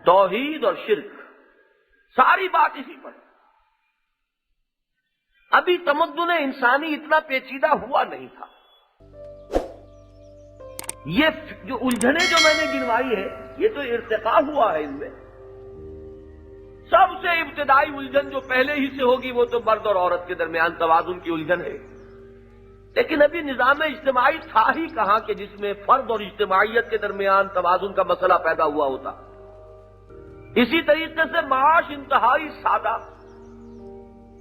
توحید اور شرک، ساری بات اسی پر۔ ابھی تمدن انسانی اتنا پیچیدہ ہوا نہیں تھا۔ یہ جو الجھنیں جو میں نے گنوائی ہے، یہ تو ارتقاء ہوا ہے ان میں۔ سب سے ابتدائی الجھن جو پہلے ہی سے ہوگی وہ تو مرد اور عورت کے درمیان توازن کی الجھن ہے، لیکن ابھی نظام اجتماعی تھا ہی کہاں کہ جس میں فرد اور اجتماعیت کے درمیان توازن کا مسئلہ پیدا ہوا ہوتا۔ اسی طریقے سے معاش انتہائی سادہ،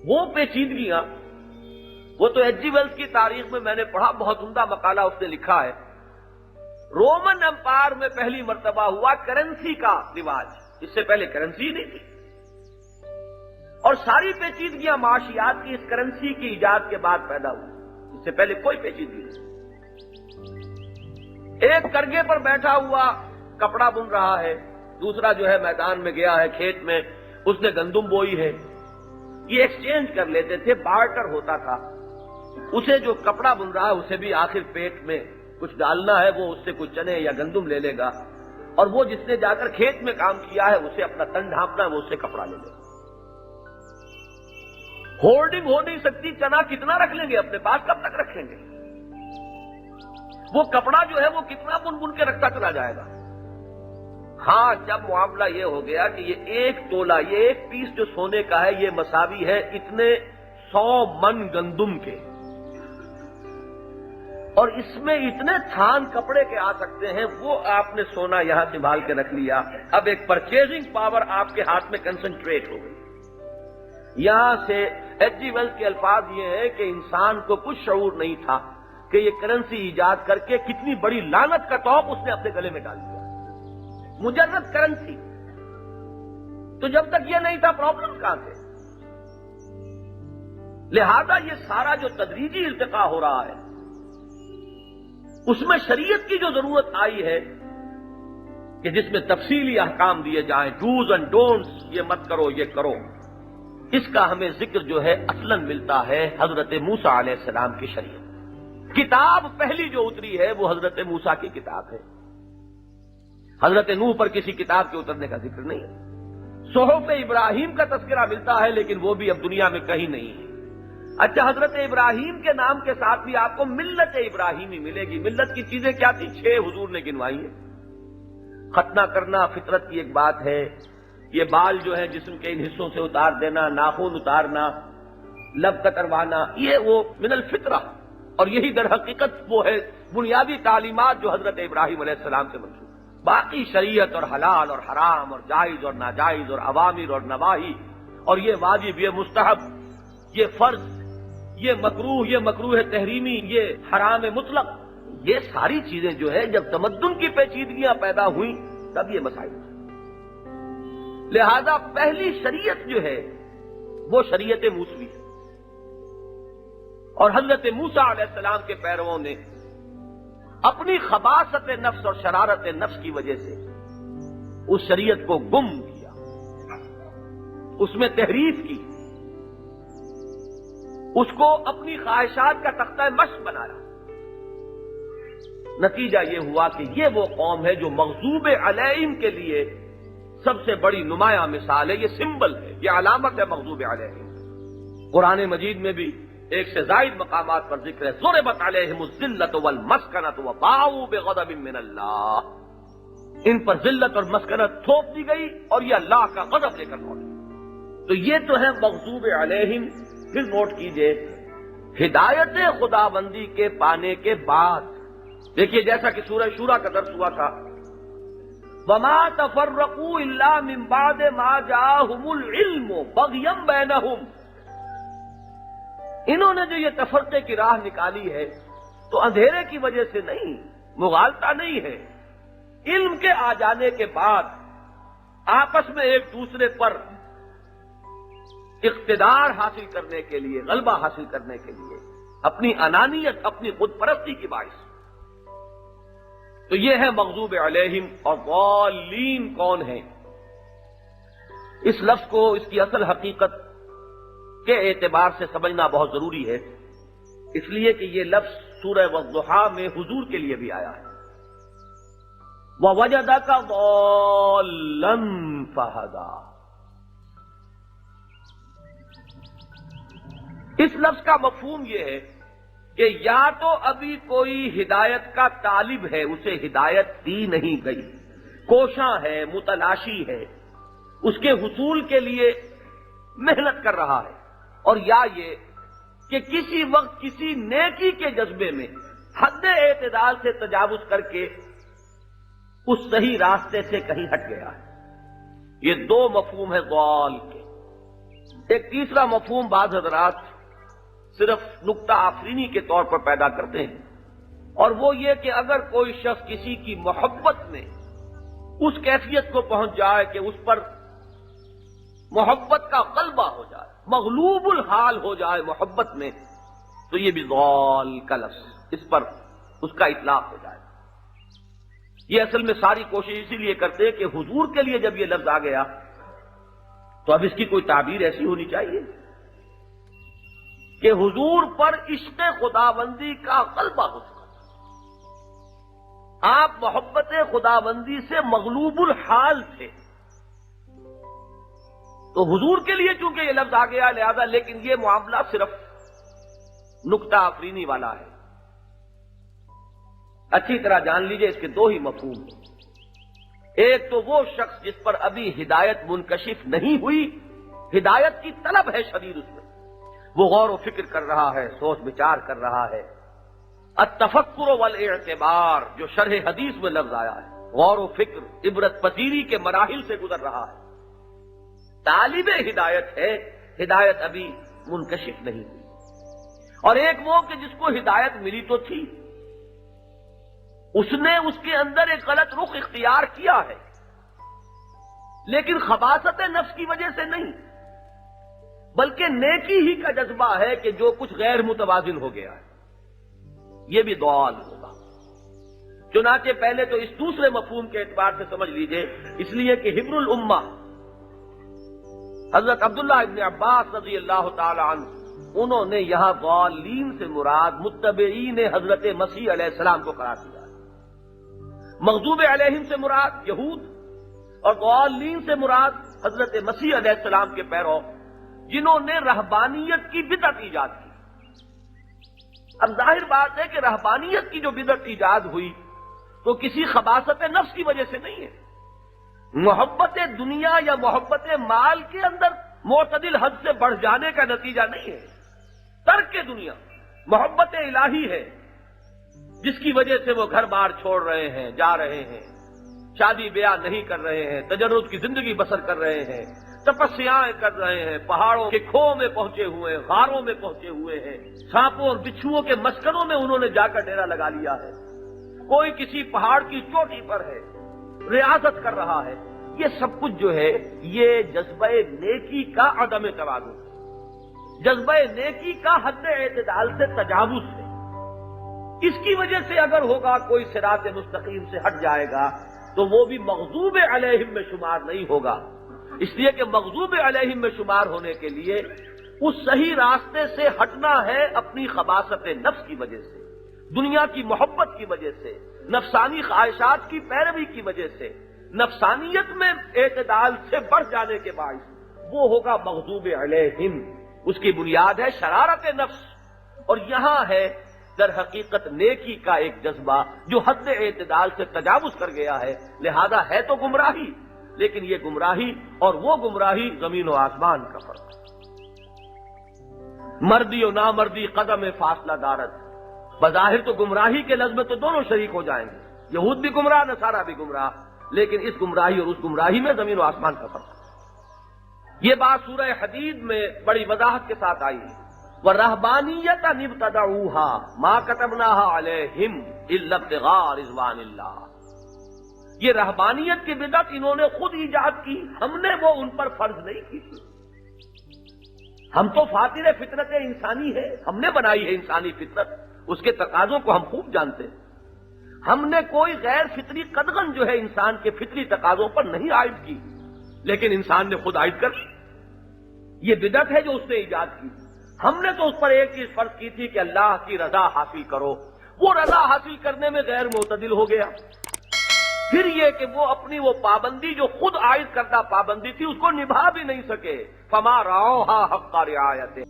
وہ پیچیدگیاں، وہ تو ایچ جی ویلز کی تاریخ میں نے پڑھا، بہت عمدہ مقالہ اس نے لکھا ہے۔ رومن امپائر میں پہلی مرتبہ ہوا کرنسی کا رواج، اس سے پہلے کرنسی نہیں تھی، اور ساری پیچیدگیاں معاشیات کی اس کرنسی کی ایجاد کے بعد پیدا ہوئی، اس سے پہلے کوئی پیچیدگی نہیں۔ ایک کرگے پر بیٹھا ہوا کپڑا بن رہا ہے، دوسرا جو ہے میدان میں گیا ہے کھیت میں، اس نے گندم بوئی ہے، یہ ایکسچینج کر لیتے تھے، بارٹر ہوتا تھا۔ اسے جو کپڑا بن رہا ہے اسے بھی آخر پیٹ میں کچھ ڈالنا ہے، وہ اس سے کچھ چنے یا گندم لے لے گا، اور وہ جس نے جا کر کھیت میں کام کیا ہے اسے اپنا تن ڈھانپنا ہے، وہ اس سے کپڑا لے لے گا۔ ہولڈنگ ہو نہیں سکتی، چنا کتنا رکھ لیں گے اپنے پاس، کب تک رکھیں گے؟ وہ کپڑا جو ہے وہ کتنا بن بن کے رکھتا چلا جائے گا؟ ہاں، جب معاملہ یہ ہو گیا کہ یہ ایک تولہ، یہ ایک پیس جو سونے کا ہے، یہ مساوی ہے اتنے 100 من گندم کے، اور اس میں اتنے تھان کپڑے کے آ سکتے ہیں، وہ آپ نے سونا یہاں سنبھال کے رکھ لیا۔ اب ایک پرچیزنگ پاور آپ کے ہاتھ میں کنسنٹریٹ ہو گئی۔ یہاں سے ایچ جی ویلز کے الفاظ یہ ہے کہ انسان کو کچھ شعور نہیں تھا کہ یہ کرنسی ایجاد کر کے کتنی بڑی لعنت کا توپ اس نے اپنے گلے میں ڈال دیا، مجرد کرنسی۔ تو جب تک یہ نہیں تھا پرابلم کہاں تھے؟ لہذا یہ سارا جو تدریجی ارتقاء ہو رہا ہے اس میں شریعت کی جو ضرورت آئی ہے کہ جس میں تفصیلی احکام دیے جائیں، ڈوز اینڈ ڈونٹس، یہ مت کرو یہ کرو، اس کا ہمیں ذکر جو ہے اصلاً ملتا ہے حضرت موسیٰ علیہ السلام کی شریعت۔ کتاب پہلی جو اتری ہے وہ حضرت موسیٰ کی کتاب ہے، حضرت نوح پر کسی کتاب کے اترنے کا ذکر نہیں ہے۔ صحف ابراہیم کا تذکرہ ملتا ہے لیکن وہ بھی اب دنیا میں کہیں نہیں ہے۔ اچھا، حضرت ابراہیم کے نام کے ساتھ بھی آپ کو ملت ابراہیمی ملے گی۔ ملت کی چیزیں کیا تھی؟ 6 حضور نے گنوائی ہیں۔ ختنہ کرنا فطرت کی ایک بات ہے، یہ بال جو ہے جسم کے ان حصوں سے اتار دینا، ناخن اتارنا، لب کتروانا، یہ وہ من الفطرہ، اور یہی در حقیقت وہ ہے بنیادی تعلیمات جو حضرت ابراہیم علیہ السلام سے منسوب۔ باقی شریعت اور حلال اور حرام اور جائز اور ناجائز اور اوامر اور نواہی، اور یہ واجب، یہ مستحب، یہ فرض، یہ مکروہ تحریمی، یہ حرام مطلق، یہ ساری چیزیں جو ہے جب تمدن کی پیچیدگیاں پیدا ہوئیں تب یہ مسائل تھے۔ لہذا پہلی شریعت جو ہے وہ شریعت موسوی ہے، اور حضرت موسیٰ علیہ السلام کے پیرووں نے اپنی خباثت نفس اور شرارت نفس کی وجہ سے اس شریعت کو گم کیا، اس میں تحریف کی، اس کو اپنی خواہشات کا تختہ مشق بنایا۔ نتیجہ یہ ہوا کہ یہ وہ قوم ہے جو مغضوب علیہم کے لیے سب سے بڑی نمایاں مثال ہے، یہ سمبل ہے، یہ علامت ہے مغضوب علیہم۔ قرآن مجید میں بھی ایک سے زائد مقامات پر ذکر ہے، ضربت علیہم الذلۃ والمسکنۃ وباءوا بغضب من اللہ، ان پر ذلت اور مسکنت تھوپ دی گئی اور یہ اللہ کا غضب لے کر لوٹے۔ تو یہ تو ہے مغضوب علیہم۔ پھر نوٹ کیجئے، ہدایت خداوندی کے پانے کے بعد دیکھیے جیسا کہ سورہ شورى کا درس ہوا تھا، وَمَا تَفَرَّقُوا إِلَّا مِن بَعْدِ مَا جَاءَهُمُ الْعِلْمُ بَغْيًا بَيْنَهُمْ۔ انہوں نے جو یہ تفرقے کی راہ نکالی ہے تو اندھیرے کی وجہ سے نہیں، مغالطہ نہیں ہے، علم کے آ جانے کے بعد آپس میں ایک دوسرے پر اقتدار حاصل کرنے کے لیے، غلبہ حاصل کرنے کے لیے، اپنی انانیت، اپنی خود پرستی کی باعث۔ تو یہ ہے مغضوب علیہم، اور ضالین کون ہیں؟ اس لفظ کو اس کی اصل حقیقت کے اعتبار سے سمجھنا بہت ضروری ہے، اس لیے کہ یہ لفظ سورہ والضحیٰ میں حضور کے لیے بھی آیا ہے۔ وَوَجَدَكَ ضَالًّا ضلن فہدا. اس لفظ کا مفہوم یہ ہے کہ یا تو ابھی کوئی ہدایت کا طالب ہے، اسے ہدایت دی نہیں گئی، کوشاں ہے، متلاشی ہے، اس کے حصول کے لیے محنت کر رہا ہے، اور یا یہ کہ کسی وقت کسی نیکی کے جذبے میں حد اعتدال سے تجاوز کر کے اس صحیح راستے سے کہیں ہٹ گیا ہے. یہ دو مفہوم ہے ضال کے. ایک تیسرا مفہوم بعض حضرات صرف نکتہ آفرینی کے طور پر پیدا کرتے ہیں، اور وہ یہ کہ اگر کوئی شخص کسی کی محبت میں اس کیفیت کو پہنچ جائے کہ اس پر محبت کا غلبہ ہو جائے، مغلوب الحال ہو جائے محبت میں، تو یہ بھی ضال کا لفظ اس پر اس کا اطلاق ہو جائے. یہ اصل میں ساری کوشش اسی لیے کرتے ہیں کہ حضور کے لیے جب یہ لفظ آ گیا تو اب اس کی کوئی تعبیر ایسی ہونی چاہیے کہ حضور پر عشق خداوندی کا غلبہ ہو سکتا. آپ محبت خداوندی سے مغلوب الحال تھے، تو حضور کے لیے چونکہ یہ لفظ آ گیا لہذا، لیکن یہ معاملہ صرف نکتہ آفرینی والا ہے. اچھی طرح جان لیجئے اس کے دو ہی مفہوم ہیں. ایک تو وہ شخص جس پر ابھی ہدایت منکشف نہیں ہوئی، ہدایت کی طلب ہے شدید، اس میں وہ غور و فکر کر رہا ہے، سوچ بچار کر رہا ہے. التفکر والاعتبار جو شرح حدیث میں لفظ آیا ہے، غور و فکر، عبرت پذیری کے مراحل سے گزر رہا ہے. طالب ہدایت ہے، ہدایت ابھی منکشف نہیں ہوئی. اور ایک وہ کہ جس کو ہدایت ملی تو تھی، اس نے اس کے اندر ایک غلط رخ اختیار کیا ہے، لیکن خباثت نفس کی وجہ سے نہیں، بلکہ نیکی ہی کا جذبہ ہے کہ جو کچھ غیر متوازن ہو گیا ہے. یہ بھی ضال ہوگا. چنانچہ پہلے تو اس دوسرے مفہوم کے اعتبار سے سمجھ لیجئے، اس لیے کہ حبر الامہ حضرت عبداللہ ابن عباس رضی اللہ تعالی عنہ، انہوں نے یہاں ضالین سے مراد متبعین حضرت مسیح علیہ السلام کو قرار دیا. مغضوب علیہم سے مراد یہود، اور ضالین سے مراد حضرت مسیح علیہ السلام کے پیرو جنہوں نے رہبانیت کی بدعت ایجاد کی. اب ظاہر بات ہے کہ رہبانیت کی جو بدعت ایجاد ہوئی تو کسی خباثت نفس کی وجہ سے نہیں ہے، محبت دنیا یا محبت مال کے اندر معتدل حد سے بڑھ جانے کا نتیجہ نہیں ہے. ترک دنیا محبت الہی ہے جس کی وجہ سے وہ گھر بار چھوڑ رہے ہیں، جا رہے ہیں، شادی بیاہ نہیں کر رہے ہیں، تجرد کی زندگی بسر کر رہے ہیں، تپسیاں کر رہے ہیں، پہاڑوں کے کھووں میں پہنچے ہوئے ہیں، غاروں میں پہنچے ہوئے ہیں، سانپوں اور بچھوؤں کے مسکنوں میں انہوں نے جا کر ڈیرا لگا لیا ہے. کوئی کسی پہاڑ کی چوٹی پر ہے، ریاضت کر رہا ہے. یہ سب کچھ جو ہے یہ جذبہ نیکی کا عدم توازن، جذبہ نیکی کا حد اعتدال سے تجاوز ہے. اس کی وجہ سے اگر ہوگا کوئی صراط مستقیم سے ہٹ جائے گا تو وہ بھی مغضوب علیہم میں شمار نہیں ہوگا، اس لیے کہ مغضوب علیہم میں شمار ہونے کے لیے اس صحیح راستے سے ہٹنا ہے اپنی خباثت نفس کی وجہ سے، دنیا کی محبت کی وجہ سے، نفسانی خواہشات کی پیروی کی وجہ سے، نفسانیت میں اعتدال سے بڑھ جانے کے باعث وہ ہوگا مغضوب علیہم. اس کی بنیاد ہے شرارت نفس، اور یہاں ہے در حقیقت نیکی کا ایک جذبہ جو حد اعتدال سے تجاوز کر گیا ہے. لہذا ہے تو گمراہی، لیکن یہ گمراہی اور وہ گمراہی زمین و آسمان کا فرق ہے. مردی و نامردی قدم فاصلہ دارت. بظاہر تو گمراہی کے لفظ میں تو دونوں شریک ہو جائیں گے، یہود بھی گمراہ، نصارہ بھی گمراہ، لیکن اس گمراہی اور اس گمراہی میں زمین و آسمان کا فرق ہے. یہ بات سورہ حدید میں بڑی وضاحت کے ساتھ آئی ہے. وَرَهْبَانِيَّةً ابْتَدَعُوهَا مَا كَتَبْنَاهَا عَلَيْهِمْ إِلَّا ابْتِغَاءَ رِضْوَانِ اللَّهِ. یہ رہبانیت کی بدعت انہوں نے خود ایجاد کی، ہم نے وہ ان پر فرض نہیں کی. ہم تو فاطر فطرت انسانی ہے، ہم نے بنائی ہے انسانی فطرت، اس کے تقاضوں کو ہم خوب جانتے ہیں. ہم نے کوئی غیر فطری قدغن جو ہے انسان کے فطری تقاضوں پر نہیں عائد کی، لیکن انسان نے خود عائد کر لی. یہ بدعت ہے جو اس نے ایجاد کی. ہم نے تو اس پر ایک چیز فرض کی تھی کہ اللہ کی رضا حاصل کرو، وہ رضا حاصل کرنے میں غیر معتدل ہو گیا. پھر یہ کہ وہ اپنی وہ پابندی جو خود عائد کردہ پابندی تھی اس کو نبھا بھی نہیں سکے، فما رعوها حق رعایتہ،